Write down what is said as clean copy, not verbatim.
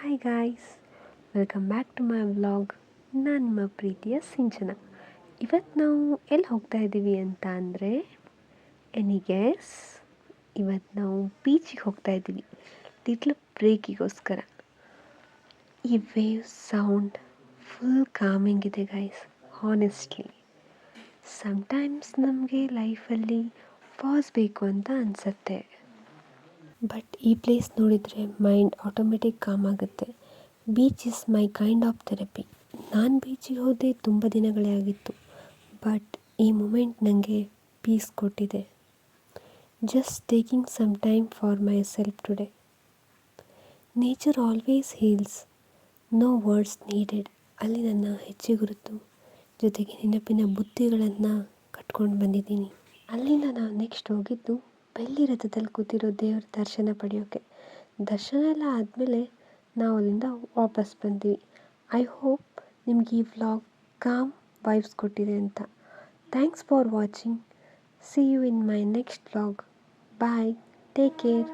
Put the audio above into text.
Hi guys, welcome back to my vlog. ನಾನು ನಿಮ್ಮ ಪ್ರೀತಿಯ ಸಿಂಚನ. ಇವತ್ತು ನಾವು ಎಲ್ಲಿ ಹೋಗ್ತಾ ಇದ್ದೀವಿ ಅಂತ ಅಂದರೆ, ಎನಿ ಗೆಸ್? ಇವತ್ತು ನಾವು ಬೀಚಿಗೆ ಹೋಗ್ತಾ ಇದ್ದೀವಿ, ಲಿಟ್ಲ್ ಬ್ರೇಕಿಗೋಸ್ಕರ. ಈ ವೇವ್ ಸೌಂಡ್ ಫುಲ್ ಕಾಮಿಂಗ್ ಇದೆ ಗಾಯ್ಸ್, ಹಾನೆಸ್ಟ್ಲಿ. ಸಮ್ಟೈಮ್ಸ್ ನಮಗೆ ಲೈಫಲ್ಲಿ ಪಾಸ್ ಬೇಕು ಅಂತ ಅನಿಸುತ್ತೆ. ಬಟ್ ಈ ಪ್ಲೇಸ್ ನೋಡಿದರೆ ಮೈಂಡ್ ಆಟೋಮೆಟಿಕ್ ಕಾಮ್ ಆಗುತ್ತೆ. Beach is my kind of therapy. ನಾನು ಬೀಚಿಗೆ ಹೋದೆ ತುಂಬ ದಿನಗಳೇ ಆಗಿತ್ತು, ಬಟ್ ಈ ಮೂಮೆಂಟ್ ನನಗೆ ಪೀಸ್ ಕೊಟ್ಟಿದೆ. Just taking some time for myself today. Nature always heals, no words needed. ಅಲ್ಲಿ ನನ್ನ ಹೆಜ್ಜೆ ಗುರುತು ಜೊತೆಗೆ ನೆನಪಿನ ಬುತ್ತಿಗಳನ್ನು ಕಟ್ಕೊಂಡು ಬಂದಿದ್ದೀನಿ. ಅಲ್ಲಿಂದ ನಾವು ನೆಕ್ಸ್ಟ್ ಹೋಗಿದ್ದು ಬೆಳ್ಳಿ ರಥದಲ್ಲಿ ಕೂತಿರೋ ದೇವ್ರ ದರ್ಶನ ಪಡೆಯೋಕ್ಕೆ. ದರ್ಶನ ಎಲ್ಲ ಆದಮೇಲೆ ನಾವು ಅಲ್ಲಿಂದ ವಾಪಸ್ ಬಂದ್ವಿ. ಐ ಹೋಪ್ ನಿಮ್ಗೆ ಈ ವ್ಲಾಗ್ ಕಾಮ್ ವೈಬ್ಸ್ ಕೊಟ್ಟಿದೆ ಅಂತ. Thanks for watching. See you in my next vlog. Bye, take care.